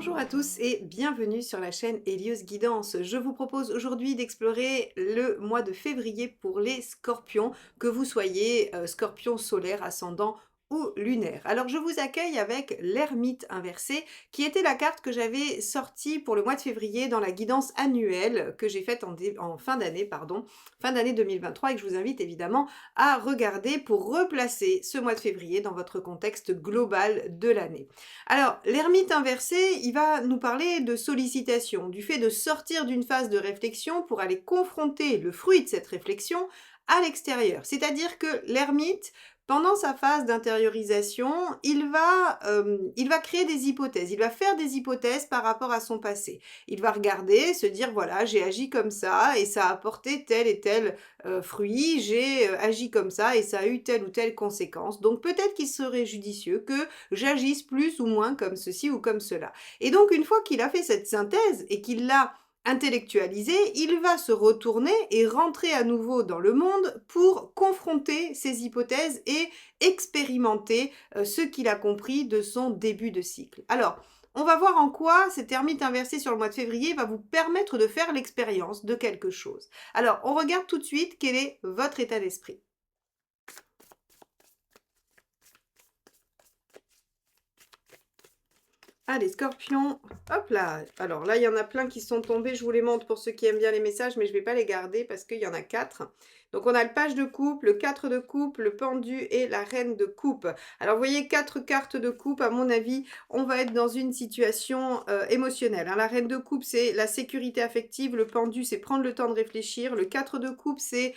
Bonjour à tous et bienvenue sur la chaîne Hélios Guidance. Je vous propose aujourd'hui d'explorer le mois de février pour les scorpions, que vous soyez scorpion solaire, ascendant ou lunaire. Alors je vous accueille avec l'ermite inversé, qui était la carte que j'avais sortie pour le mois de février dans la guidance annuelle que j'ai faite en fin d'année, fin d'année 2023, et que je vous invite évidemment à regarder pour replacer ce mois de février dans votre contexte global de l'année. Alors, l'ermite inversé, il va nous parler de sollicitation, du fait de sortir d'une phase de réflexion pour aller confronter le fruit de cette réflexion à l'extérieur. C'est-à-dire que l'ermite, pendant sa phase d'intériorisation, il va créer des hypothèses, il va faire des hypothèses par rapport à son passé. Il va regarder, se dire, voilà, j'ai agi comme ça et ça a apporté tel et tel fruit, j'ai agi comme ça et ça a eu telle ou telle conséquence. Donc peut-être qu'il serait judicieux que j'agisse plus ou moins comme ceci ou comme cela. Et donc une fois qu'il a fait cette synthèse et qu'il l'a intellectualisé, il va se retourner et rentrer à nouveau dans le monde pour confronter ses hypothèses et expérimenter ce qu'il a compris de son début de cycle. Alors, on va voir en quoi cet ermite inversé sur le mois de février va vous permettre de faire l'expérience de quelque chose. Alors, on regarde tout de suite quel est votre état d'esprit. Allez, scorpion, hop là. Alors là, il y en a plein qui sont tombés. Je vous les montre pour ceux qui aiment bien les messages, mais je ne vais pas les garder parce qu'il y en a 4. Donc on a le page de coupe, le 4 de coupe, le pendu et la reine de coupe. Alors vous voyez, 4 cartes de coupe, à mon avis, on va être dans une situation émotionnelle, hein. La reine de coupe, c'est la sécurité affective. Le pendu, c'est prendre le temps de réfléchir. Le 4 de coupe, c'est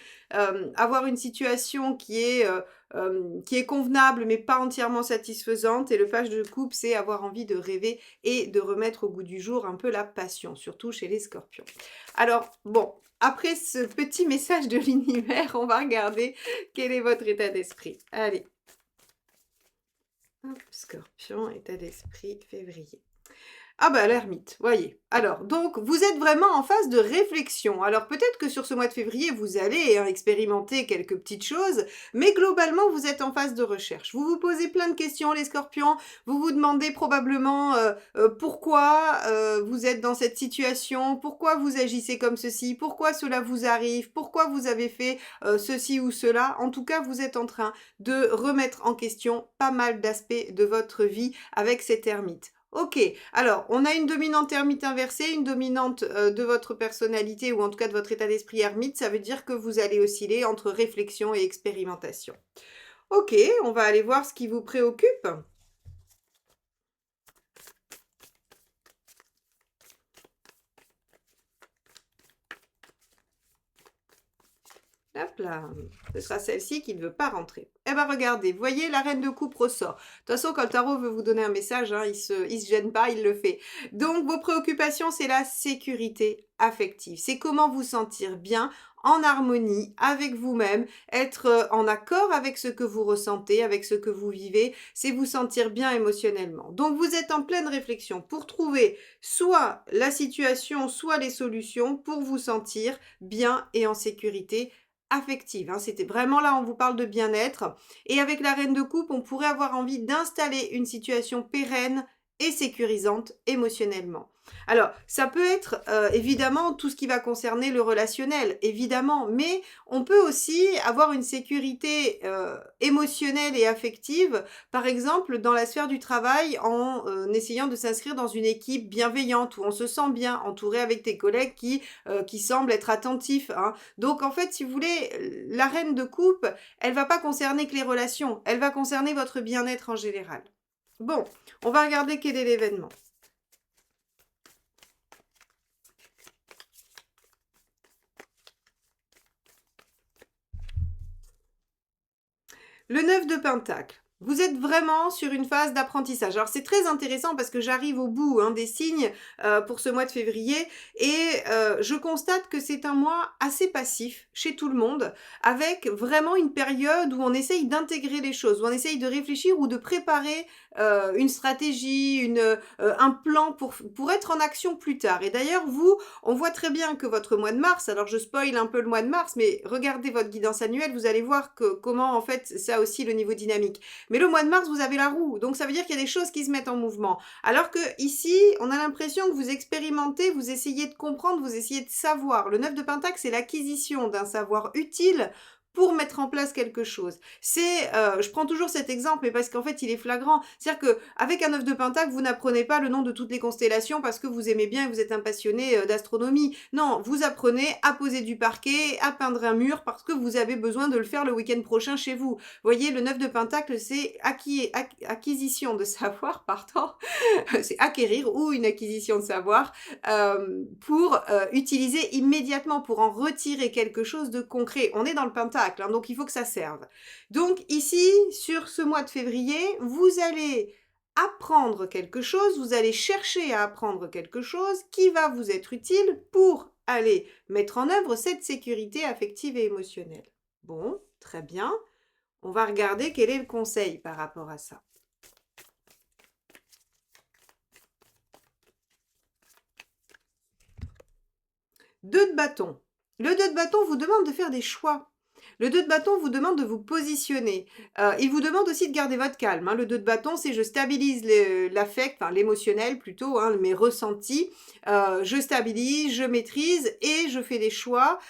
avoir une situation qui est convenable mais pas entièrement satisfaisante, et le page de coupe, c'est avoir envie de rêver et de remettre au goût du jour un peu la passion, surtout chez les scorpions. Alors bon, après ce petit message de l'univers, on va regarder quel est votre état d'esprit. Allez. Hop, scorpion, état d'esprit, février. Ah bah l'ermite, voyez. Alors, donc, vous êtes vraiment en phase de réflexion. Alors, peut-être que sur ce mois de février, vous allez expérimenter quelques petites choses, mais globalement, vous êtes en phase de recherche. Vous vous posez plein de questions, les scorpions. Vous vous demandez probablement pourquoi vous êtes dans cette situation, pourquoi vous agissez comme ceci, pourquoi cela vous arrive, pourquoi vous avez fait ceci ou cela. En tout cas, vous êtes en train de remettre en question pas mal d'aspects de votre vie avec cet ermite. Ok, alors on a une dominante ermite inversée, une dominante de votre personnalité ou en tout cas de votre état d'esprit ermite, ça veut dire que vous allez osciller entre réflexion et expérimentation. Ok, on va aller voir ce qui vous préoccupe. Hop là, ce sera celle-ci qui ne veut pas rentrer. Eh bien regardez, vous voyez, la reine de coupe ressort. De toute façon, quand le tarot veut vous donner un message, hein, il se gêne pas, il le fait. Donc vos préoccupations, c'est la sécurité affective. C'est comment vous sentir bien, en harmonie avec vous-même, être en accord avec ce que vous ressentez, avec ce que vous vivez, c'est vous sentir bien émotionnellement. Donc vous êtes en pleine réflexion pour trouver soit la situation, soit les solutions pour vous sentir bien et en sécurité affective, hein. C'était vraiment là, on vous parle de bien-être. Et avec la reine de coupe, on pourrait avoir envie d'installer une situation pérenne et sécurisante émotionnellement. Alors, ça peut être évidemment tout ce qui va concerner le relationnel, évidemment, mais on peut aussi avoir une sécurité émotionnelle et affective, par exemple dans la sphère du travail, en essayant de s'inscrire dans une équipe bienveillante où on se sent bien, entouré avec tes collègues qui semblent être attentifs, hein. Donc en fait, si vous voulez, la reine de coupe, elle va pas concerner que les relations, elle va concerner votre bien-être en général. Bon, on va regarder quel est l'événement. Le 9 de Pentacle. Vous êtes vraiment sur une phase d'apprentissage. Alors c'est très intéressant parce que j'arrive au bout des signes pour ce mois de février et je constate que c'est un mois assez passif chez tout le monde, avec vraiment une période où on essaye d'intégrer les choses, où on essaye de réfléchir ou de préparer une stratégie, un plan pour être en action plus tard. Et d'ailleurs, vous, on voit très bien que votre mois de mars, alors je spoil un peu le mois de mars, mais regardez votre guidance annuelle, vous allez voir comment en fait ça aussi le niveau dynamique. Mais le mois de mars, vous avez la roue, donc ça veut dire qu'il y a des choses qui se mettent en mouvement. Alors que ici, on a l'impression que vous expérimentez, vous essayez de comprendre, vous essayez de savoir. Le 9 de Pentacle, c'est l'acquisition d'un savoir utile pour mettre en place quelque chose. Je prends toujours cet exemple, mais parce qu'en fait, il est flagrant. C'est-à-dire qu'avec un œuf de Pentacle, vous n'apprenez pas le nom de toutes les constellations parce que vous aimez bien et vous êtes un passionné d'astronomie. Non, vous apprenez à poser du parquet, à peindre un mur parce que vous avez besoin de le faire le week-end prochain chez vous. Vous voyez, le 9 de Pentacle, c'est acquisition de savoir, pardon, c'est acquérir ou une acquisition de savoir pour utiliser immédiatement, pour en retirer quelque chose de concret. On est dans le Pentacle, hein, donc il faut que ça serve. Donc ici, sur ce mois de février, vous allez apprendre quelque chose, vous allez chercher à apprendre quelque chose qui va vous être utile pour aller mettre en œuvre cette sécurité affective et émotionnelle. Bon, très bien. On va regarder quel est le conseil par rapport à ça. Deux de bâton. Le 2 de bâton vous demande de faire des choix. Le 2 de bâton vous demande de vous positionner. Il vous demande aussi de garder votre calme, hein. Le 2 de bâton, c'est je stabilise l'affect, enfin l'émotionnel plutôt, hein, mes ressentis. Je stabilise, je maîtrise et je fais des choix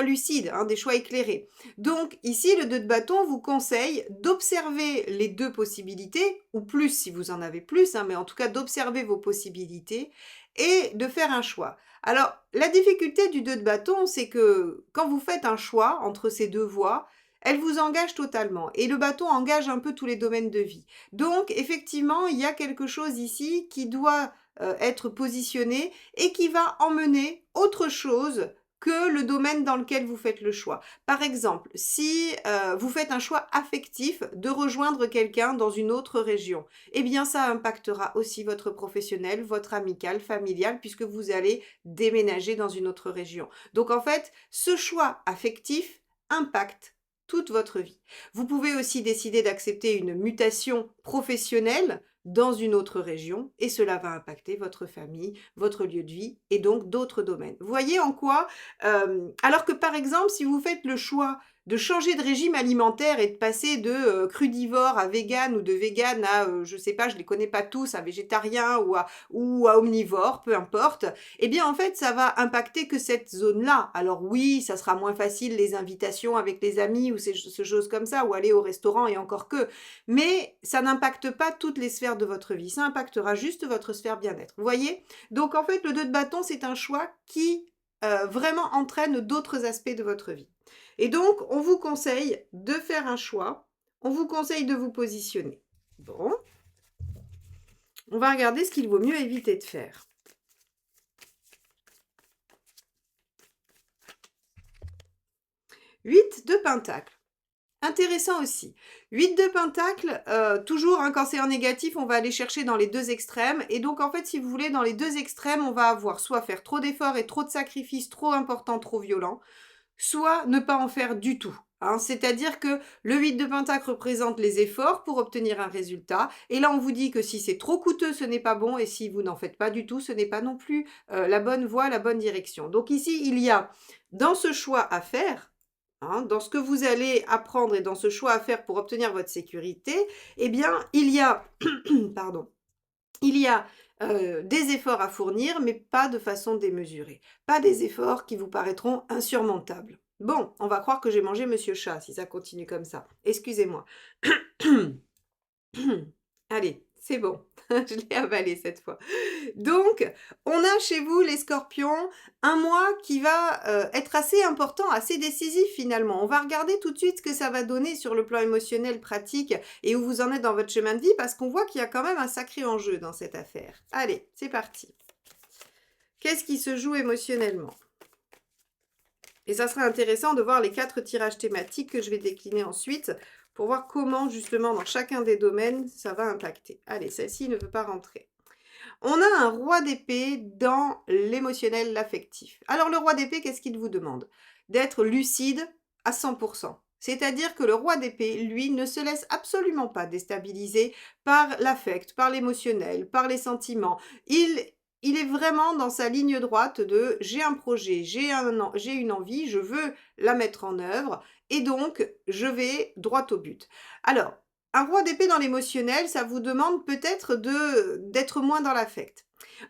lucides, hein, des choix éclairés. Donc ici, le 2 de bâton vous conseille d'observer les deux possibilités, ou plus si vous en avez plus, hein, mais en tout cas d'observer vos possibilités et de faire un choix. Alors, la difficulté du 2 de bâton, c'est que quand vous faites un choix entre ces deux voies, elle vous engage totalement. Et le bâton engage un peu tous les domaines de vie. Donc, effectivement, il y a quelque chose ici qui doit être positionné et qui va emmener autre chose que le domaine dans lequel vous faites le choix. Par exemple, si vous faites un choix affectif de rejoindre quelqu'un dans une autre région, eh bien ça impactera aussi votre professionnel, votre amical, familial, puisque vous allez déménager dans une autre région. Donc en fait, ce choix affectif impacte toute votre vie. Vous pouvez aussi décider d'accepter une mutation professionnelle dans une autre région et cela va impacter votre famille, votre lieu de vie et donc d'autres domaines. Vous voyez en quoi alors que par exemple, si vous faites le choix de changer de régime alimentaire et de passer de crudivore à vegan ou de vegan à, je sais pas, je les connais pas tous, à végétarien ou à omnivore, peu importe, eh bien en fait, ça va impacter que cette zone-là. Alors oui, ça sera moins facile les invitations avec les amis ou ces choses comme ça, ou aller au restaurant et encore que, mais ça n'impacte pas toutes les sphères de votre vie, ça impactera juste votre sphère bien-être. Vous voyez? Donc en fait, le 2 de bâton, c'est un choix qui vraiment entraîne d'autres aspects de votre vie. Et donc, on vous conseille de faire un choix, on vous conseille de vous positionner. Bon, on va regarder ce qu'il vaut mieux éviter de faire. 8 de Pentacle. Intéressant aussi. 8 de Pentacle, toujours hein, quand c'est en négatif, on va aller chercher dans les deux extrêmes. Et donc en fait, si vous voulez, dans les deux extrêmes, on va avoir soit faire trop d'efforts et trop de sacrifices, trop importants, trop violents, soit ne pas en faire du tout. Hein. C'est-à-dire que le 8 de Pentacle représente les efforts pour obtenir un résultat. Et là, on vous dit que si c'est trop coûteux, ce n'est pas bon. Et si vous n'en faites pas du tout, ce n'est pas non plus la bonne voie, la bonne direction. Donc ici, il y a dans ce choix à faire, hein, dans ce que vous allez apprendre et dans ce choix à faire pour obtenir votre sécurité, eh bien, il y a, pardon, il y a des efforts à fournir, mais pas de façon démesurée. Pas des efforts qui vous paraîtront insurmontables. Bon, on va croire que j'ai mangé Monsieur Chat si ça continue comme ça. Excusez-moi. Allez, c'est bon. Je l'ai avalé cette fois. Donc, on a chez vous, les scorpions, un mois qui va être assez important, assez décisif finalement. On va regarder tout de suite ce que ça va donner sur le plan émotionnel, pratique, et où vous en êtes dans votre chemin de vie, parce qu'on voit qu'il y a quand même un sacré enjeu dans cette affaire. Allez, c'est parti. Qu'est-ce qui se joue émotionnellement? Et ça sera intéressant de voir les 4 tirages thématiques que je vais décliner ensuite, pour voir comment, justement, dans chacun des domaines, ça va impacter. Allez, celle-ci ne veut pas rentrer. On a un roi d'épée dans l'émotionnel, l'affectif. Alors, le roi d'épée, qu'est-ce qu'il vous demande? D'être lucide à 100%. C'est-à-dire que le roi d'épée, lui, ne se laisse absolument pas déstabiliser par l'affect, par l'émotionnel, par les sentiments. Il est vraiment dans sa ligne droite de j'ai un projet, j'ai une envie, je veux la mettre en œuvre et donc je vais droit au but. Alors, un roi d'épée dans l'émotionnel, ça vous demande peut-être d'être moins dans l'affect.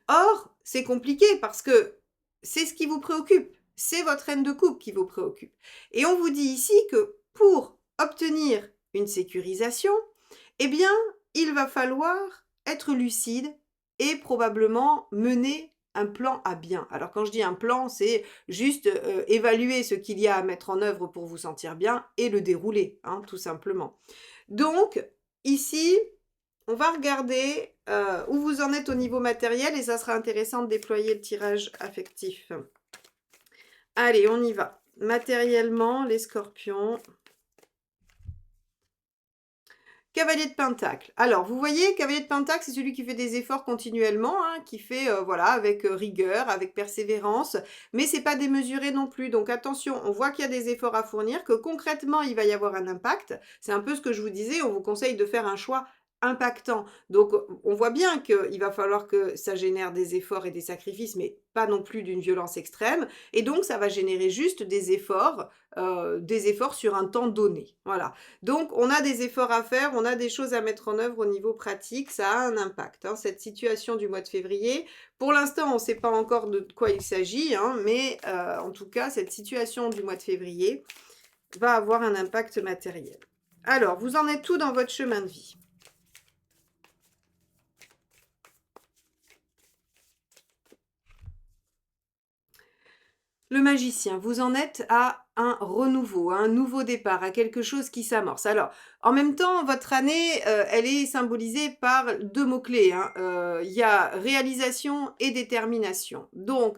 Or, c'est compliqué parce que c'est ce qui vous préoccupe. C'est votre reine de coupe qui vous préoccupe. Et on vous dit ici que pour obtenir une sécurisation, eh bien, il va falloir être lucide et probablement mener un plan à bien. Alors quand je dis un plan, c'est juste évaluer ce qu'il y a à mettre en œuvre pour vous sentir bien et le dérouler, hein, tout simplement. Donc, ici, on va regarder où vous en êtes au niveau matériel et ça sera intéressant de déployer le tirage affectif. Allez, on y va. Matériellement, les scorpions. Cavalier de Pentacle. Alors, vous voyez, Cavalier de Pentacle, c'est celui qui fait des efforts continuellement, hein, qui fait, voilà, avec rigueur, avec persévérance, mais c'est pas démesuré non plus. Donc attention, on voit qu'il y a des efforts à fournir, que concrètement, il va y avoir un impact. C'est un peu ce que je vous disais, on vous conseille de faire un choix impactant. Donc, on voit bien qu'il va falloir que ça génère des efforts et des sacrifices, mais pas non plus d'une violence extrême. Et donc, ça va générer juste des efforts sur un temps donné. Voilà. Donc, on a des efforts à faire, on a des choses à mettre en œuvre au niveau pratique, ça a un impact, hein, cette situation du mois de février. Pour l'instant, on ne sait pas encore de quoi il s'agit, hein, mais en tout cas, cette situation du mois de février va avoir un impact matériel. Alors, vous en êtes où dans votre chemin de vie ? Le magicien, vous en êtes à un renouveau, à un nouveau départ, à quelque chose qui s'amorce. Alors, en même temps, votre année, elle est symbolisée par 2 mots-clés, hein. Il y a réalisation et détermination. Donc,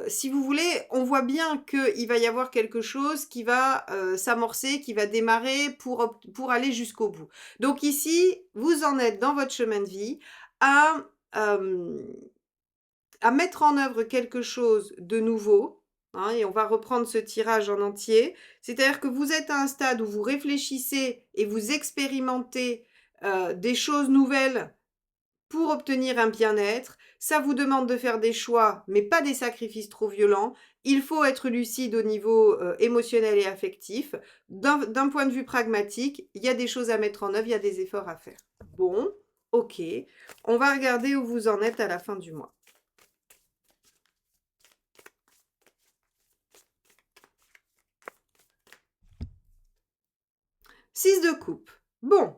si vous voulez, on voit bien qu'il va y avoir quelque chose qui va s'amorcer, qui va démarrer pour aller jusqu'au bout. Donc ici, vous en êtes dans votre chemin de vie à... à mettre en œuvre quelque chose de nouveau, hein, et on va reprendre ce tirage en entier. C'est-à-dire que vous êtes à un stade où vous réfléchissez et vous expérimentez des choses nouvelles pour obtenir un bien-être. Ça vous demande de faire des choix, mais pas des sacrifices trop violents. Il faut être lucide au niveau émotionnel et affectif. D'un point de vue pragmatique, il y a des choses à mettre en œuvre, il y a des efforts à faire. Bon, ok. On va regarder où vous en êtes à la fin du mois. 6 de coupe. Bon,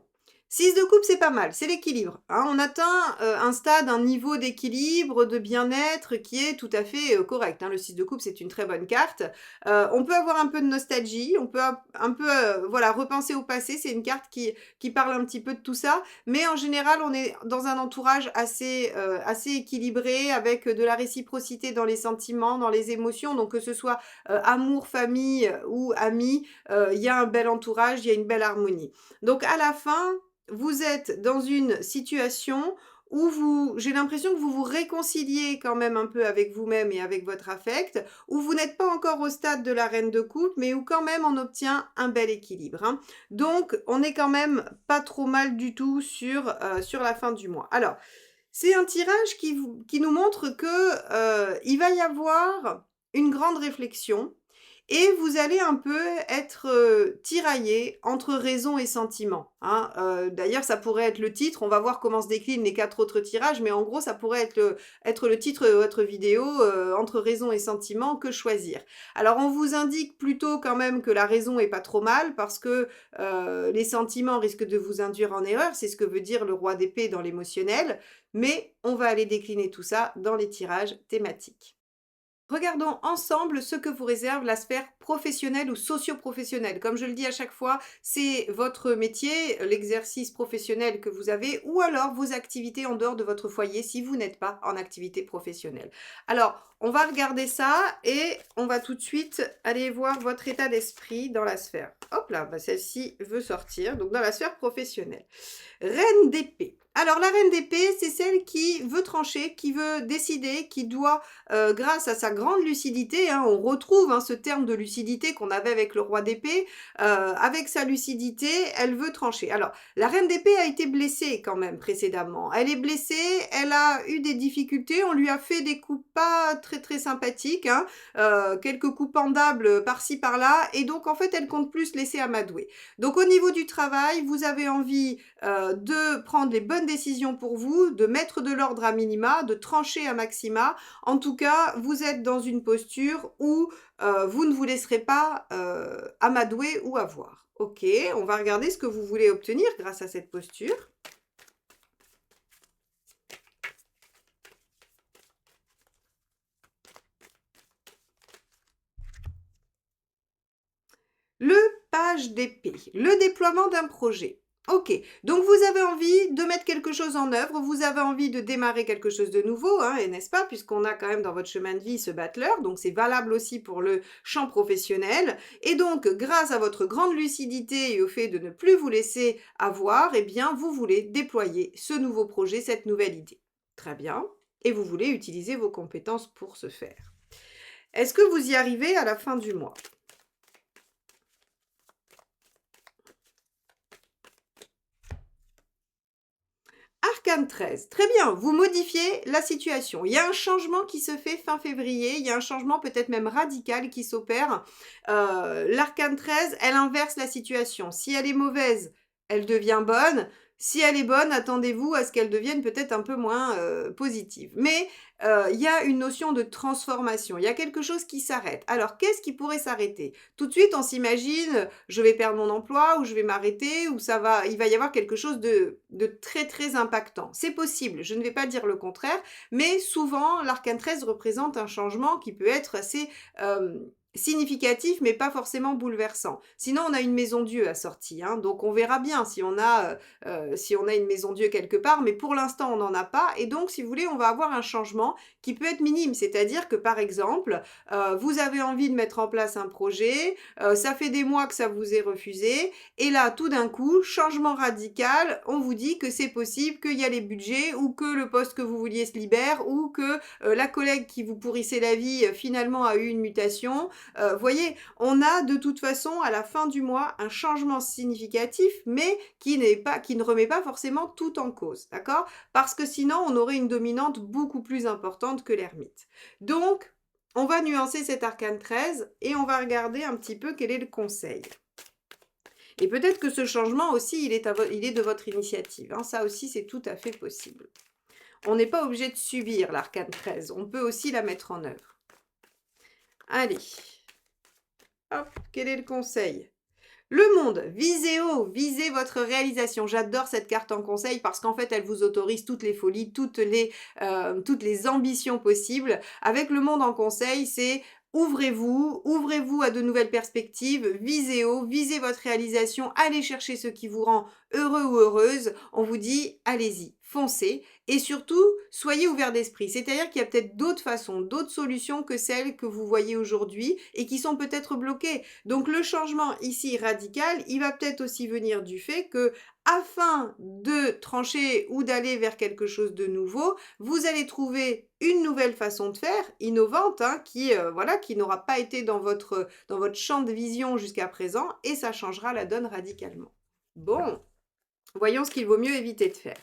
6 de coupe, c'est pas mal, c'est l'équilibre, hein. On atteint un stade, un niveau d'équilibre, de bien-être qui est tout à fait correct, hein. Le 6 de coupe, c'est une très bonne carte. On peut avoir un peu de nostalgie, on peut un peu voilà, repenser au passé. C'est une carte qui parle un petit peu de tout ça, mais en général, on est dans un entourage assez équilibré, avec de la réciprocité dans les sentiments, dans les émotions. Donc que ce soit amour, famille ou amis, il y a un bel entourage, il y a une belle harmonie. Donc à la fin, vous êtes dans une situation où j'ai l'impression que vous vous réconciliez quand même un peu avec vous-même et avec votre affect, où vous n'êtes pas encore au stade de la reine de coupe, mais où quand même on obtient un bel équilibre, hein. Donc, on est quand même pas trop mal du tout sur la fin du mois. Alors, c'est un tirage qui nous montre que il va y avoir une grande réflexion et vous allez un peu être tiraillé entre raison et sentiment, hein. D'ailleurs, ça pourrait être le titre. On va voir comment se déclinent les 4 autres tirages, mais en gros, ça pourrait être le titre de votre vidéo, entre raison et sentiment, que choisir. Alors, on vous indique plutôt quand même que la raison est pas trop mal, parce que les sentiments risquent de vous induire en erreur. C'est ce que veut dire le roi d'épée dans l'émotionnel, mais on va aller décliner tout ça dans les tirages thématiques. Regardons ensemble ce que vous réserve la sphère professionnelle ou socio-professionnelle. Comme je le dis à chaque fois, c'est votre métier, l'exercice professionnel que vous avez, ou alors vos activités en dehors de votre foyer si vous n'êtes pas en activité professionnelle. Alors, on va regarder ça et on va tout de suite aller voir votre état d'esprit dans la sphère. Hop là, bah celle-ci veut sortir, donc dans la sphère professionnelle. Reine d'épée. Alors la reine d'épée, c'est celle qui veut trancher, qui veut décider, qui doit, grâce à sa grande lucidité, hein, on retrouve hein, ce terme de lucidité qu'on avait avec le roi d'épée, avec sa lucidité, elle veut trancher. Alors la reine d'épée a été blessée quand même précédemment. Elle est blessée, elle a eu des difficultés, on lui a fait des coups pas très très sympathiques, hein, quelques coups pendables par-ci par-là, et donc en fait elle compte plus laisser amadouer. Donc au niveau du travail, vous avez envie de prendre les bonnes décisions pour vous, de mettre de l'ordre à minima, de trancher à maxima. En tout cas, vous êtes dans une posture où vous ne vous laisserez pas amadouer ou avoir. Ok, on va regarder ce que vous voulez obtenir grâce à cette posture. Le page d'épée, le déploiement d'un projet. Ok, donc vous avez envie de mettre quelque chose en œuvre, vous avez envie de démarrer quelque chose de nouveau, hein, et n'est-ce pas, puisqu'on a quand même dans votre chemin de vie ce battleur, donc c'est valable aussi pour le champ professionnel. Et donc, grâce à votre grande lucidité et au fait de ne plus vous laisser avoir, eh bien, vous voulez déployer ce nouveau projet, cette nouvelle idée. Très bien. Et vous voulez utiliser vos compétences pour ce faire. Est-ce que vous y arrivez à la fin du mois ? Arcane 13. Très bien, vous modifiez la situation. Il y a un changement qui se fait fin février, il y a un changement peut-être même radical qui s'opère. L'arcane 13, elle inverse la situation. Si elle est mauvaise, elle devient bonne. Si elle est bonne, attendez-vous à ce qu'elle devienne peut-être un peu moins positive. Mais il y a une notion de transformation, il y a quelque chose qui s'arrête. Alors, qu'est-ce qui pourrait s'arrêter? Tout de suite, on s'imagine, je vais perdre mon emploi, ou je vais m'arrêter, ou il va y avoir quelque chose de très très impactant. C'est possible, je ne vais pas dire le contraire, mais souvent, l'arcane 13 représente un changement qui peut être assez significatif, mais pas forcément bouleversant. Sinon, on a une maison Dieu assortie, hein, donc on verra bien si on a une maison Dieu quelque part, mais pour l'instant, on n'en a pas, et donc, si vous voulez, on va avoir un changement qui peut être minime, c'est-à-dire que, par exemple, vous avez envie de mettre en place un projet, ça fait des mois que ça vous est refusé, et là, tout d'un coup, changement radical, on vous dit que c'est possible, qu'il y a les budgets, ou que le poste que vous vouliez se libère, ou que la collègue qui vous pourrissait la vie, finalement, a eu une mutation. Voyez, on a de toute façon, à la fin du mois, un changement significatif, mais qui ne remet pas forcément tout en cause, d'accord? Parce que sinon, on aurait une dominante beaucoup plus importante que l'ermite. Donc, on va nuancer cet arcane 13 et on va regarder un petit peu quel est le conseil. Et peut-être que ce changement aussi, il est de votre initiative, hein. Ça aussi, c'est tout à fait possible. On n'est pas obligé de subir l'arcane 13, on peut aussi la mettre en œuvre. Allez, hop, quel est le conseil? Le monde, visez haut, visez votre réalisation. J'adore cette carte en conseil parce qu'en fait, elle vous autorise toutes les folies, toutes les ambitions possibles. Avec le monde en conseil, c'est ouvrez-vous à de nouvelles perspectives, visez haut, visez votre réalisation, allez chercher ce qui vous rend heureux ou heureuse. On vous dit, allez-y, foncez. Et surtout, soyez ouvert d'esprit. C'est-à-dire qu'il y a peut-être d'autres façons, d'autres solutions que celles que vous voyez aujourd'hui et qui sont peut-être bloquées. Donc le changement ici radical, il va peut-être aussi venir du fait que afin de trancher ou d'aller vers quelque chose de nouveau, vous allez trouver une nouvelle façon de faire, innovante, hein, qui n'aura pas été dans votre champ de vision jusqu'à présent, et ça changera la donne radicalement. Bon, voyons ce qu'il vaut mieux éviter de faire.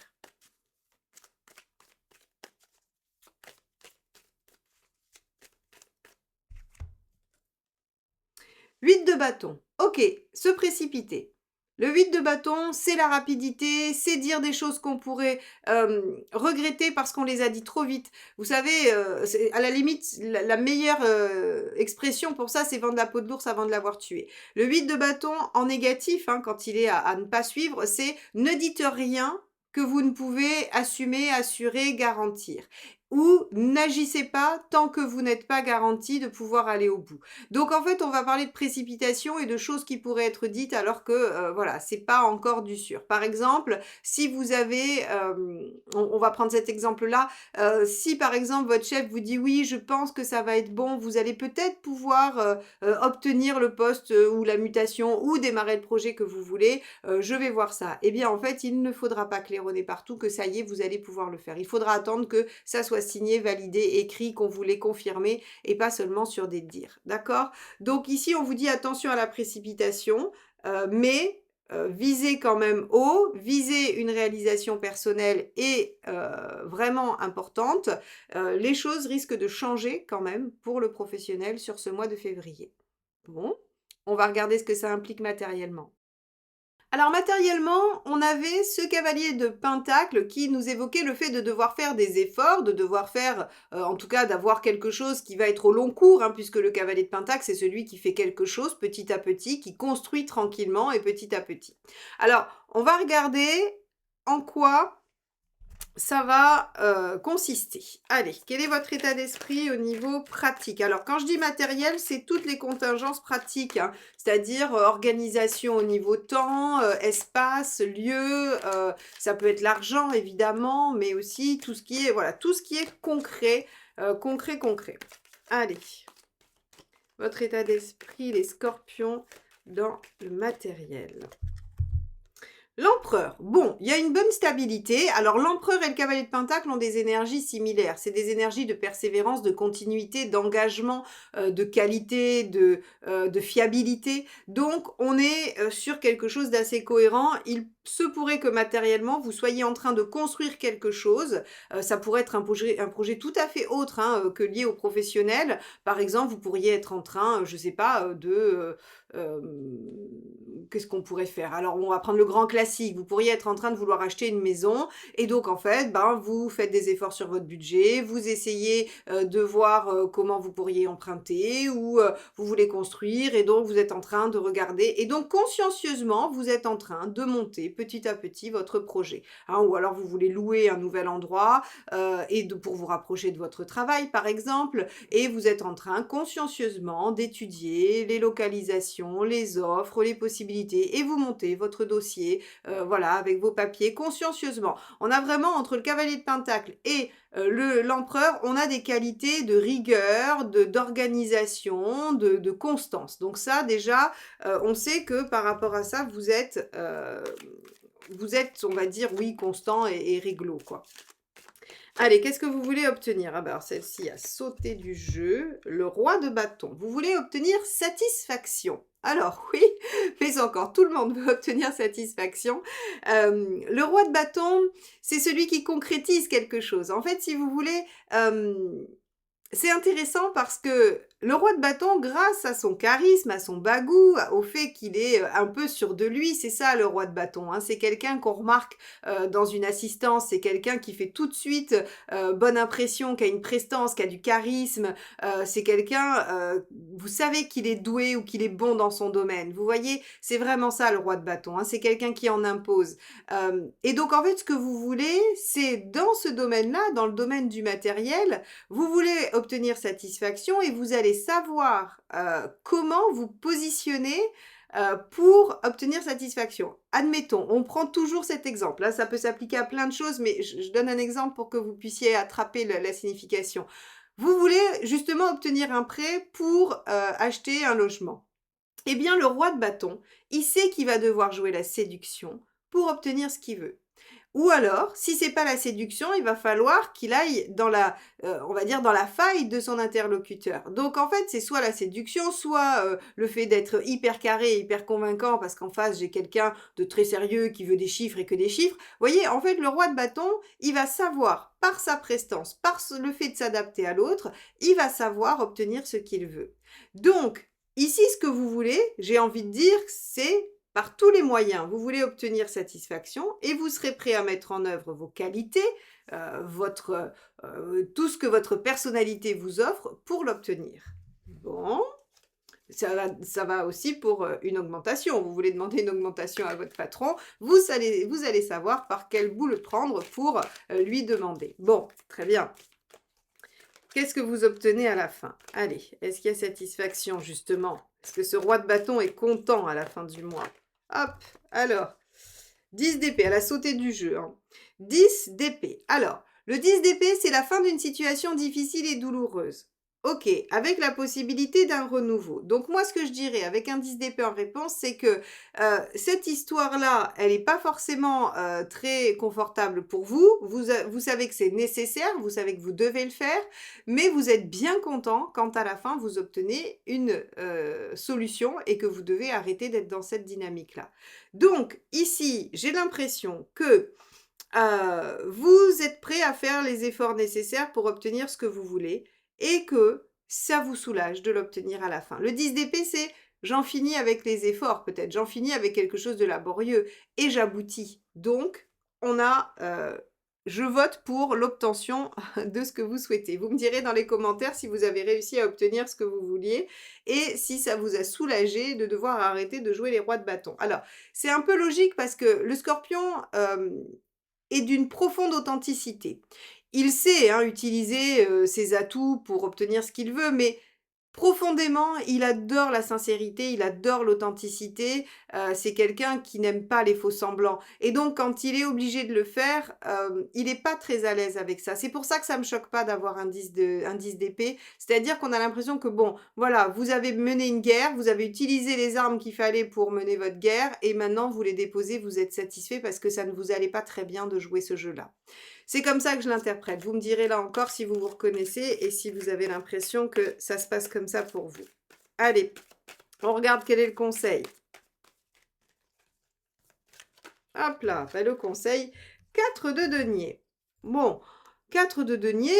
Huit de bâton. Ok, se précipiter. Le 8 de bâton, c'est la rapidité, c'est dire des choses qu'on pourrait regretter parce qu'on les a dit trop vite. Vous savez, à la limite, la meilleure expression pour ça, c'est vendre la peau de l'ours avant de l'avoir tué. Le 8 de bâton, en négatif, hein, quand il est à ne pas suivre, c'est ne dites rien que vous ne pouvez assumer, assurer, garantir. ou n'agissez pas tant que vous n'êtes pas garanti de pouvoir aller au bout. Donc en fait, on va parler de précipitation et de choses qui pourraient être dites alors que, voilà, c'est pas encore du sûr. Par exemple, si vous avez, on va prendre cet exemple-là, si par exemple votre chef vous dit: «Oui, je pense que ça va être bon, vous allez peut-être pouvoir, obtenir le poste, ou la mutation ou démarrer le projet que vous voulez, je vais voir ça». Eh bien en fait, il ne faudra pas claironner partout que ça y est, vous allez pouvoir le faire. Il faudra attendre que ça soit signé, validé, écrit, qu'on vous l'ait confirmé et pas seulement sur des dires. D'accord? Donc ici, on vous dit attention à la précipitation, mais visez quand même haut, visez une réalisation personnelle et vraiment importante. Les choses risquent de changer quand même pour le professionnel sur ce mois de février. Bon, on va regarder ce que ça implique matériellement. Alors matériellement, on avait ce cavalier de pentacle qui nous évoquait le fait de devoir faire des efforts, de devoir faire, en tout cas d'avoir quelque chose qui va être au long cours, hein, puisque le cavalier de pentacle, c'est celui qui fait quelque chose petit à petit, qui construit tranquillement et petit à petit. Alors, on va regarder en quoi ça va consister. Allez, quel est votre état d'esprit au niveau pratique? Alors, quand je dis matériel, c'est toutes les contingences pratiques, hein, c'est-à-dire organisation au niveau temps, espace, lieu, ça peut être l'argent évidemment, mais aussi tout ce qui est, voilà, tout ce qui est concret, concret. Allez, votre état d'esprit, les scorpions, dans le matériel. L'empereur, bon, il y a une bonne stabilité. Alors l'empereur et le cavalier de pentacle ont des énergies similaires. C'est des énergies de persévérance, de continuité, d'engagement, de qualité, de fiabilité. Donc on est sur quelque chose d'assez cohérent. Il se pourrait que matériellement, vous soyez en train de construire quelque chose. Ça pourrait être un projet tout à fait autre, hein, que lié au professionnel. Par exemple, vous pourriez être en train, je ne sais pas, qu'est-ce qu'on pourrait faire? Alors, on va prendre le grand classique. Vous pourriez être en train de vouloir acheter une maison et donc, en fait, ben, vous faites des efforts sur votre budget, vous essayez de voir comment vous pourriez emprunter ou vous voulez construire et donc vous êtes en train de regarder. Et donc, consciencieusement, vous êtes en train de monter petit à petit votre projet, hein. Ou alors, vous voulez louer un nouvel endroit pour vous rapprocher de votre travail, par exemple, et vous êtes en train consciencieusement d'étudier les localisations, les offres, les possibilités et vous montez votre dossier, voilà, avec vos papiers consciencieusement. On a vraiment entre le cavalier de pentacle et l'empereur, on a des qualités de rigueur, d'organisation, de constance. Donc ça déjà, on sait que par rapport à ça, vous êtes, on va dire, oui, constant et réglo, quoi. Allez, qu'est-ce que vous voulez obtenir? Ah ben alors celle-ci a sauté du jeu. Le roi de bâton. Vous voulez obtenir satisfaction. Alors oui, mais encore, tout le monde veut obtenir satisfaction. Le roi de bâton, c'est celui qui concrétise quelque chose. En fait, si vous voulez, c'est intéressant parce que le roi de bâton, grâce à son charisme, à son bagou, au fait qu'il est un peu sûr de lui, c'est ça le roi de bâton, hein. C'est quelqu'un qu'on remarque dans une assistance, c'est quelqu'un qui fait tout de suite bonne impression, qui a une prestance, qui a du charisme. C'est quelqu'un, vous savez qu'il est doué ou qu'il est bon dans son domaine. Vous voyez, c'est vraiment ça le roi de bâton, hein. C'est quelqu'un qui en impose. Et donc en fait, ce que vous voulez, c'est dans ce domaine-là, dans le domaine du matériel, vous voulez obtenir satisfaction et vous allez savoir comment vous positionner pour obtenir satisfaction. Admettons, on prend toujours cet exemple. Là, ça peut s'appliquer à plein de choses, mais je donne un exemple pour que vous puissiez attraper la signification. Vous voulez justement obtenir un prêt pour acheter un logement. Eh bien, le roi de bâton, il sait qu'il va devoir jouer la séduction pour obtenir ce qu'il veut. Ou alors, si c'est pas la séduction, il va falloir qu'il aille dans on va dire dans la faille de son interlocuteur. Donc en fait, c'est soit la séduction, soit le fait d'être hyper carré, hyper convaincant, parce qu'en face, j'ai quelqu'un de très sérieux qui veut des chiffres et que des chiffres. Vous voyez, en fait, le roi de bâton, il va savoir, par sa prestance, le fait de s'adapter à l'autre, il va savoir obtenir ce qu'il veut. Donc, ici, ce que vous voulez, j'ai envie de dire, c'est par tous les moyens, vous voulez obtenir satisfaction et vous serez prêt à mettre en œuvre vos qualités, tout ce que votre personnalité vous offre pour l'obtenir. Bon, ça va aussi pour une augmentation. Vous voulez demander une augmentation à votre patron, vous allez savoir par quel bout le prendre pour lui demander. Bon, très bien. Qu'est-ce que vous obtenez à la fin? Allez, est-ce qu'il y a satisfaction justement? Est-ce que ce roi de bâton est content à la fin du mois? Hop, alors, 10 d'épée, elle a sauté du jeu, hein. 10 d'épée. Alors, le 10 d'épée, c'est la fin d'une situation difficile et douloureuse. Ok, avec la possibilité d'un renouveau. Donc moi, ce que je dirais avec un 10 d'épée en réponse, c'est que cette histoire-là, elle n'est pas forcément très confortable pour vous. Vous savez que c'est nécessaire, vous savez que vous devez le faire, mais vous êtes bien content quand à la fin, vous obtenez une solution et que vous devez arrêter d'être dans cette dynamique-là. Donc ici, j'ai l'impression que vous êtes prêt à faire les efforts nécessaires pour obtenir ce que vous voulez et que ça vous soulage de l'obtenir à la fin. Le 10 d'épée, c'est j'en finis avec les efforts, peut-être, j'en finis avec quelque chose de laborieux et j'aboutis. Donc, je vote pour l'obtention de ce que vous souhaitez. Vous me direz dans les commentaires si vous avez réussi à obtenir ce que vous vouliez et si ça vous a soulagé de devoir arrêter de jouer les rois de bâton. Alors, c'est un peu logique parce que le scorpion est d'une profonde authenticité. Il sait utiliser ses atouts pour obtenir ce qu'il veut, mais profondément, il adore la sincérité, il adore l'authenticité. C'est quelqu'un qui n'aime pas les faux semblants. Et donc, quand il est obligé de le faire, il n'est pas très à l'aise avec ça. C'est pour ça que ça ne me choque pas d'avoir un 10 d'épée. C'est-à-dire qu'on a l'impression que, bon, voilà, vous avez mené une guerre, vous avez utilisé les armes qu'il fallait pour mener votre guerre, et maintenant, vous les déposez, vous êtes satisfait parce que ça ne vous allait pas très bien de jouer ce jeu-là. C'est comme ça que je l'interprète. Vous me direz là encore si vous vous reconnaissez et si vous avez l'impression que ça se passe comme ça pour vous. Allez, on regarde quel est le conseil. Hop là, le conseil, 4 de denier. Bon, 4 de denier,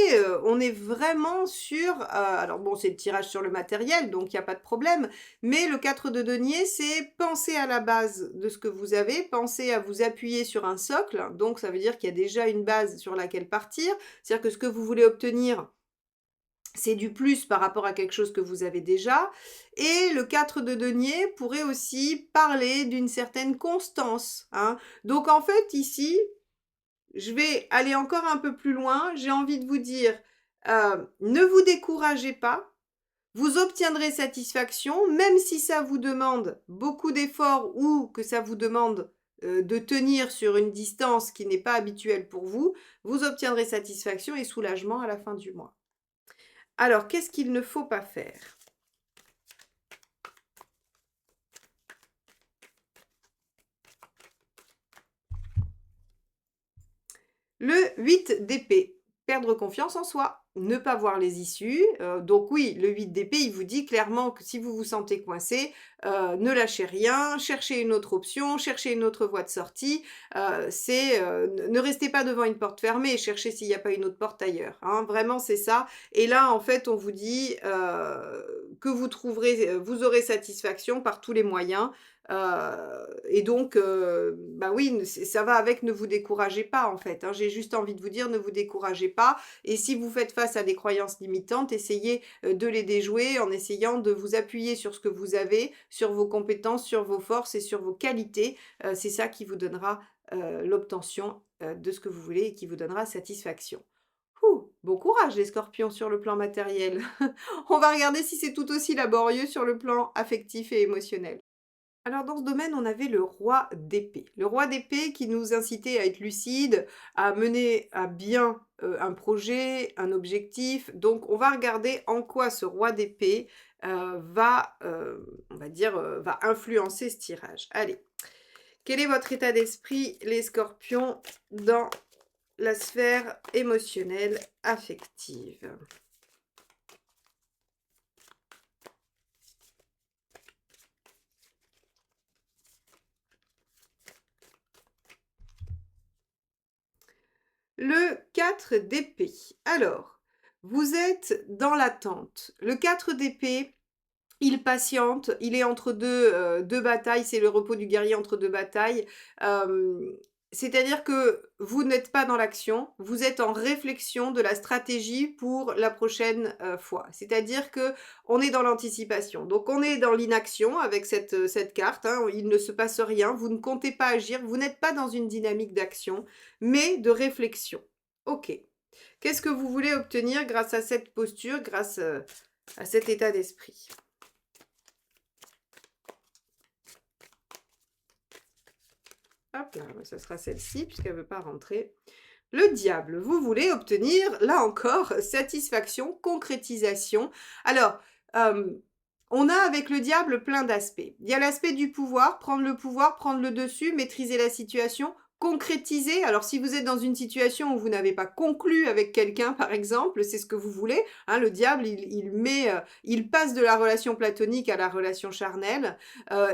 on est vraiment sur... alors bon, c'est le tirage sur le matériel, donc il n'y a pas de problème. Mais le 4 de denier, c'est penser à la base de ce que vous avez, penser à vous appuyer sur un socle. Donc ça veut dire qu'il y a déjà une base sur laquelle partir. C'est-à-dire que ce que vous voulez obtenir, c'est du plus par rapport à quelque chose que vous avez déjà. Et le 4 de denier pourrait aussi parler d'une certaine constance, hein. Donc en fait, ici, je vais aller encore un peu plus loin. J'ai envie de vous dire, ne vous découragez pas. Vous obtiendrez satisfaction, même si ça vous demande beaucoup d'efforts ou que ça vous demande de tenir sur une distance qui n'est pas habituelle pour vous. Vous obtiendrez satisfaction et soulagement à la fin du mois. Alors, qu'est-ce qu'il ne faut pas faire? Le 8 d'épée, perdre confiance en soi, ne pas voir les issues. Donc oui, le 8 d'épée, il vous dit clairement que si vous vous sentez coincé, ne lâchez rien, cherchez une autre option, cherchez une autre voie de sortie. Ne restez pas devant une porte fermée, cherchez s'il n'y a pas une autre porte ailleurs, hein. Vraiment, c'est ça. Et là, en fait, on vous dit que vous aurez satisfaction par tous les moyens. Et donc, oui, ça va avec ne vous découragez pas en fait, hein. J'ai juste envie de vous dire ne vous découragez pas et si vous faites face à des croyances limitantes, essayez de les déjouer en essayant de vous appuyer sur ce que vous avez, sur vos compétences, sur vos forces et sur vos qualités. C'est ça qui vous donnera l'obtention de ce que vous voulez et qui vous donnera satisfaction. Ouh, bon courage les scorpions sur le plan matériel. On va regarder si c'est tout aussi laborieux sur le plan affectif et émotionnel. Alors dans ce domaine, on avait le roi d'épée. Le roi d'épée qui nous incitait à être lucide, à mener à bien un projet, un objectif. Donc on va regarder en quoi ce roi d'épée on va dire, va influencer ce tirage. Allez, quel est votre état d'esprit, les scorpions, dans la sphère émotionnelle affective? Le 4 d'épée. Alors, vous êtes dans l'attente. Le 4 d'épée, il patiente, il est entre deux batailles, c'est le repos du guerrier entre deux batailles. C'est-à-dire que vous n'êtes pas dans l'action, vous êtes en réflexion de la stratégie pour la prochaine fois. C'est-à-dire que on est dans l'anticipation. Donc on est dans l'inaction avec cette carte, hein, il ne se passe rien, vous ne comptez pas agir, vous n'êtes pas dans une dynamique d'action, mais de réflexion. Ok. Qu'est-ce que vous voulez obtenir grâce à cette posture, grâce à cet état d'esprit? Hop là, bah, ça sera celle-ci puisqu'elle ne veut pas rentrer. Le diable, vous voulez obtenir, là encore, satisfaction, concrétisation. Alors, on a avec le diable plein d'aspects. Il y a l'aspect du pouvoir, prendre le dessus, maîtriser la situation, concrétiser. Alors, si vous êtes dans une situation où vous n'avez pas conclu avec quelqu'un, par exemple, c'est ce que vous voulez. Hein, le diable, il passe de la relation platonique à la relation charnelle.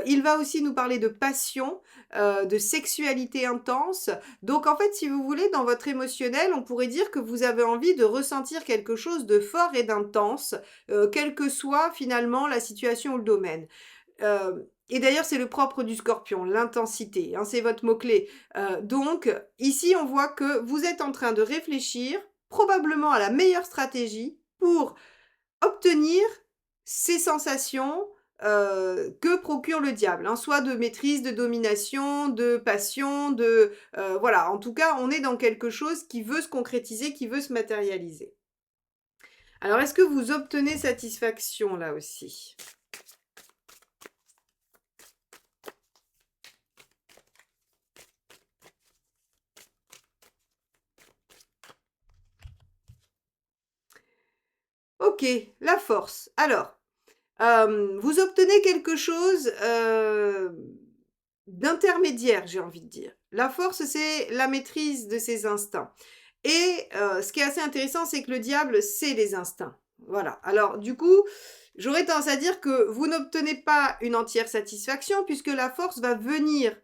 Il va aussi nous parler de passion, de sexualité intense. Donc en fait, si vous voulez, dans votre émotionnel, on pourrait dire que vous avez envie de ressentir quelque chose de fort et d'intense, quelle que soit finalement la situation ou le domaine. Et d'ailleurs, c'est le propre du scorpion, l'intensité, hein, c'est votre mot-clé. Donc ici, on voit que vous êtes en train de réfléchir probablement à la meilleure stratégie pour obtenir ces sensations, que procure le diable, hein, soit de maîtrise, de domination, de passion, voilà, en tout cas, on est dans quelque chose qui veut se concrétiser, qui veut se matérialiser. Alors, est-ce que vous obtenez satisfaction là aussi? OK, la force. Alors, vous obtenez quelque chose, d'intermédiaire, j'ai envie de dire. La force, c'est la maîtrise de ses instincts et ce qui est assez intéressant, c'est que le diable, c'est les instincts. Voilà. Alors du coup, j'aurais tendance à dire que vous n'obtenez pas une entière satisfaction puisque la force va venir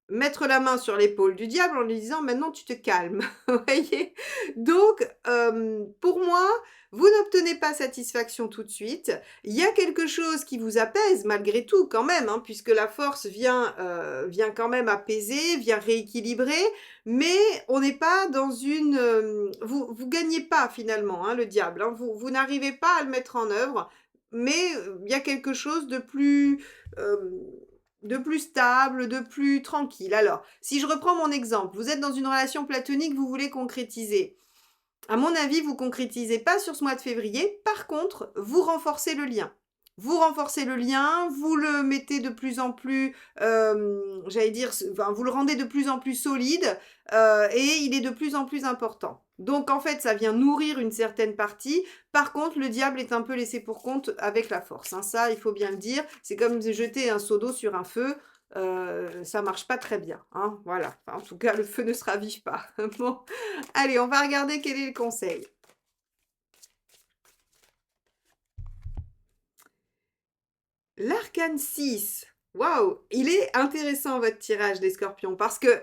mettre la main sur l'épaule du diable en lui disant: «Maintenant tu te calmes». Vous voyez? Donc, pour moi, vous n'obtenez pas satisfaction tout de suite. Il y a quelque chose qui vous apaise malgré tout quand même, hein, puisque la force vient quand même apaiser, vient rééquilibrer, mais on n'est pas dans une, vous gagnez pas finalement, hein, le diable, hein. Vous n'arrivez pas à le mettre en œuvre, mais, il y a quelque chose hem de plus stable, de plus tranquille. Alors, si je reprends mon exemple, vous êtes dans une relation platonique, vous voulez concrétiser. À mon avis, vous concrétisez pas sur ce mois de février. Par contre, vous renforcez le lien. Vous renforcez le lien, vous le mettez de plus en plus, j'allais dire, enfin, vous le rendez de plus en plus solide, et il est de plus en plus important. Donc en fait, ça vient nourrir une certaine partie. Par contre, le diable est un peu laissé pour compte avec la force, hein. Ça, il faut bien le dire. C'est comme jeter un seau d'eau sur un feu. Ça marche pas très bien, hein, voilà. Enfin, en tout cas, le feu ne se ravive pas. Bon, allez, on va regarder quel est le conseil. L'arcane 6. Waouh! Il est intéressant votre tirage des scorpions parce que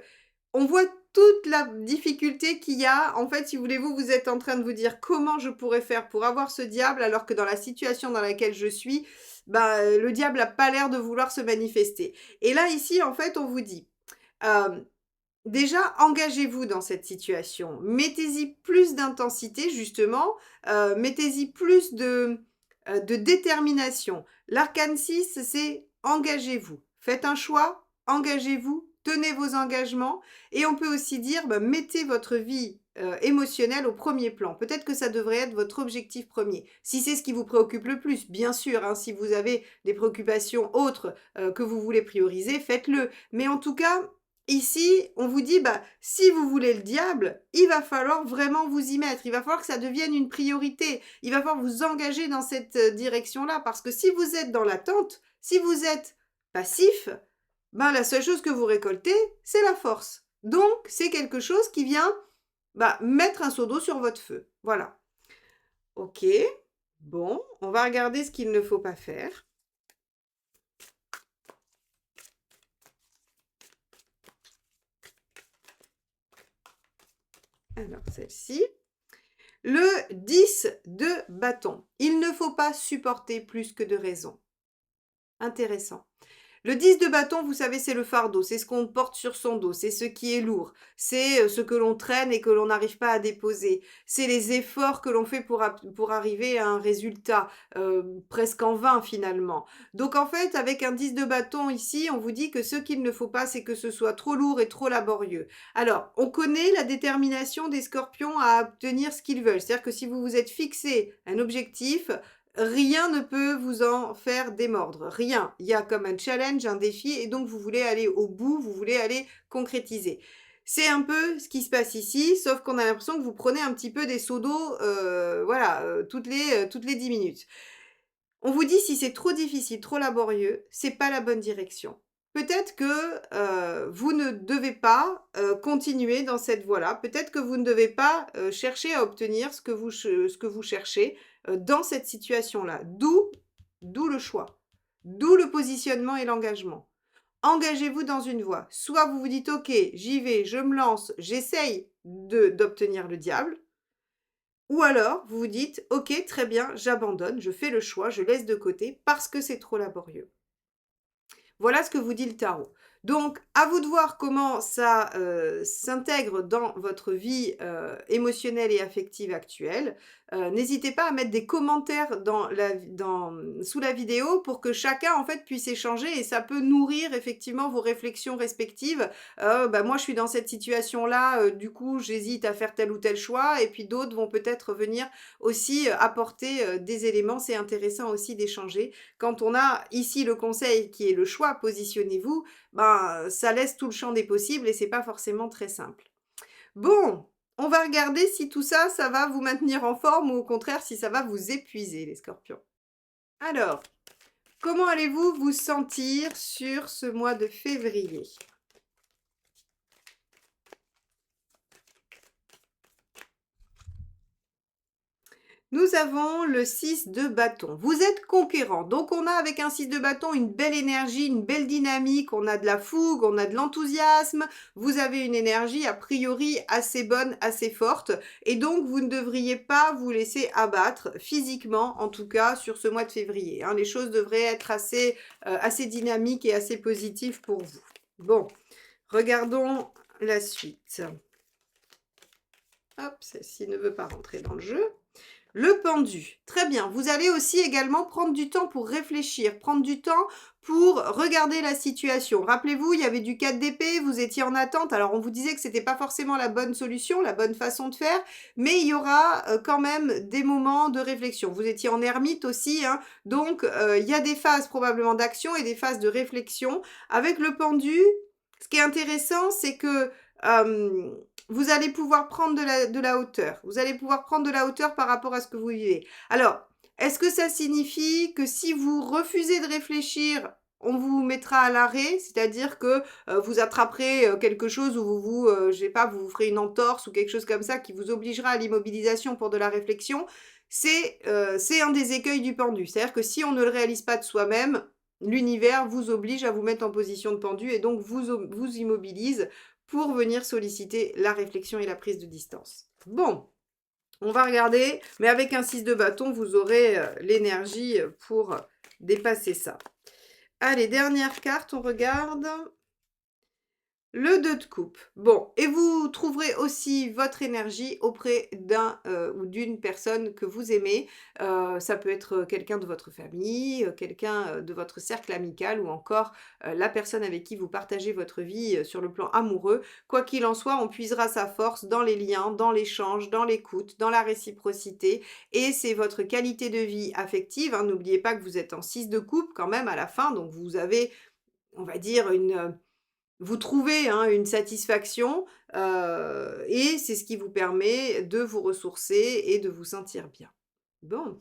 on voit toute la difficulté qu'il y a. En fait, si vous voulez, vous êtes en train de vous dire: «Comment je pourrais faire pour avoir ce diable?» alors que dans la situation dans laquelle je suis, bah, le diable a pas l'air de vouloir se manifester. Et là, ici, en fait, on vous dit, hem déjà, engagez-vous dans cette situation. Mettez-y plus d'intensité justement, mettez-y plus de détermination. L'arcane 6, c'est engagez-vous. Faites un choix, engagez-vous, tenez vos engagements et on peut aussi dire, bah, mettez votre vie, émotionnelle au premier plan. Peut-être que ça devrait être votre objectif premier. Si c'est ce qui vous préoccupe le plus, bien sûr, hein, si vous avez des préoccupations autres, que vous voulez prioriser, faites-le. Mais en tout cas, ici, on vous dit, bah, si vous voulez le diable, il va falloir vraiment vous y mettre. Il va falloir que ça devienne une priorité. Il va falloir vous engager dans cette direction-là. Parce que si vous êtes dans l'attente, si vous êtes passif, ben, la seule chose que vous récoltez, c'est la force. Donc, c'est quelque chose qui vient bah, mettre un seau d'eau sur votre feu. Voilà. Ok. Bon, on va regarder ce qu'il ne faut pas faire. Alors, celle-ci. Le 10 de bâton. Il ne faut pas supporter plus que de raison. Intéressant. Le 10 de bâton, vous savez, c'est le fardeau, c'est ce qu'on porte sur son dos, c'est ce qui est lourd, c'est ce que l'on traîne et que l'on n'arrive pas à déposer, c'est les efforts que l'on fait pour arriver à un résultat, presque en vain finalement. Donc en fait, avec un 10 de bâton ici, on vous dit que ce qu'il ne faut pas, c'est que ce soit trop lourd et trop laborieux. Alors, on connaît la détermination des scorpions à obtenir ce qu'ils veulent. C'est-à-dire que si vous vous êtes fixé un objectif, rien ne peut vous en faire démordre, rien. Il y a comme un challenge, un défi et donc vous voulez aller au bout, vous voulez aller concrétiser. C'est un peu ce qui se passe ici, sauf qu'on a l'impression que vous prenez un petit peu des seaux d'eau, voilà, toutes les 10 minutes. On vous dit si c'est trop difficile, trop laborieux, c'est pas la bonne direction. Peut-être que, vous ne devez pas, continuer dans cette voie-là. Peut-être que vous ne devez pas, chercher à obtenir ce que vous cherchez, dans cette situation-là. D'où le choix. D'où le positionnement et l'engagement. Engagez-vous dans une voie. Soit vous vous dites: «OK, j'y vais, je me lance, j'essaye d'obtenir le diable», ou alors vous vous dites: «OK, très bien, j'abandonne, je fais le choix, je laisse de côté parce que c'est trop laborieux». Voilà ce que vous dit le tarot. Donc, à vous de voir comment ça, s'intègre dans votre vie, émotionnelle et affective actuelle. N'hésitez pas à mettre des commentaires sous la vidéo pour que chacun, en fait, puisse échanger et ça peut nourrir effectivement vos réflexions respectives. Bah, moi, je suis dans cette situation-là, du coup, j'hésite à faire tel ou tel choix et puis d'autres vont peut-être venir aussi, apporter, des éléments. C'est intéressant aussi d'échanger quand on a ici le conseil qui est le choix, positionnez-vous, ben, ça laisse tout le champ des possibles et c'est pas forcément très simple. Bon, on va regarder si tout ça, ça va vous maintenir en forme ou au contraire si ça va vous épuiser les scorpions. Alors, comment allez-vous vous sentir sur ce mois de février? Nous avons le 6 de bâton. Vous êtes conquérant. Donc, on a avec un 6 de bâton une belle énergie, une belle dynamique. On a de la fougue, on a de l'enthousiasme. Vous avez une énergie a priori assez bonne, assez forte. Et donc, vous ne devriez pas vous laisser abattre physiquement, en tout cas, sur ce mois de février, hein. Les choses devraient être assez dynamiques et assez positives pour vous. Bon, regardons la suite. Hop, celle-ci ne veut pas rentrer dans le jeu. Le pendu, très bien. Vous allez aussi également prendre du temps pour réfléchir, prendre du temps pour regarder la situation. Rappelez-vous, il y avait du 4 d'épée, vous étiez en attente. Alors, on vous disait que c'était pas forcément la bonne solution, la bonne façon de faire, mais il y aura quand même des moments de réflexion. Vous étiez en ermite aussi, hein, donc il y a des phases probablement d'action et des phases de réflexion. Avec le pendu, ce qui est intéressant, c'est que vous allez pouvoir prendre de la hauteur. Vous allez pouvoir prendre de la hauteur par rapport à ce que vous vivez. Alors, est-ce que ça signifie que si vous refusez de réfléchir, on vous mettra à l'arrêt? C'est-à-dire que, vous attraperez, quelque chose ou je sais pas, vous vous ferez une entorse ou quelque chose comme ça qui vous obligera à l'immobilisation pour de la réflexion. C'est un des écueils du pendu. C'est-à-dire que si on ne le réalise pas de soi-même, l'univers vous oblige à vous mettre en position de pendu et donc vous immobilise pour venir solliciter la réflexion et la prise de distance. Bon, on va regarder, mais avec un 6 de bâton, vous aurez l'énergie pour dépasser ça. Allez, dernière carte, on regarde. Le 2 de coupe. Bon, et vous trouverez aussi votre énergie auprès d'un ou d'une personne que vous aimez. Ça peut être quelqu'un de votre famille, quelqu'un de votre cercle amical ou encore la personne avec qui vous partagez votre vie sur le plan amoureux. Quoi qu'il en soit, on puisera sa force dans les liens, dans l'échange, dans l'écoute, dans la réciprocité. Et c'est votre qualité de vie affective, hein. N'oubliez pas que vous êtes en 6 de coupe quand même à la fin, donc vous avez, on va dire, vous trouvez, hein, une satisfaction, et c'est ce qui vous permet de vous ressourcer et de vous sentir bien. Bon.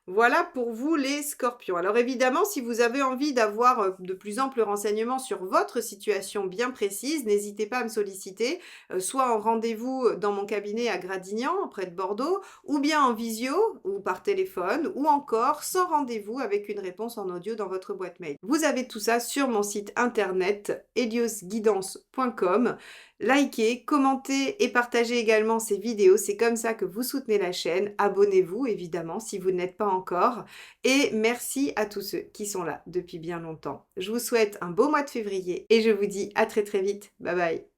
Voilà pour vous les scorpions. Alors évidemment, si vous avez envie d'avoir de plus amples renseignements sur votre situation bien précise, n'hésitez pas à me solliciter, soit en rendez-vous dans mon cabinet à Gradignan, près de Bordeaux, ou bien en visio ou par téléphone, ou encore sans rendez-vous avec une réponse en audio dans votre boîte mail. Vous avez tout ça sur mon site internet heliosguidance.com Likez, commentez et partagez également ces vidéos. C'est comme ça que vous soutenez la chaîne. Abonnez-vous évidemment si vous ne l'êtes pas encore. Et merci à tous ceux qui sont là depuis bien longtemps. Je vous souhaite un beau mois de février et je vous dis à très très vite. Bye bye.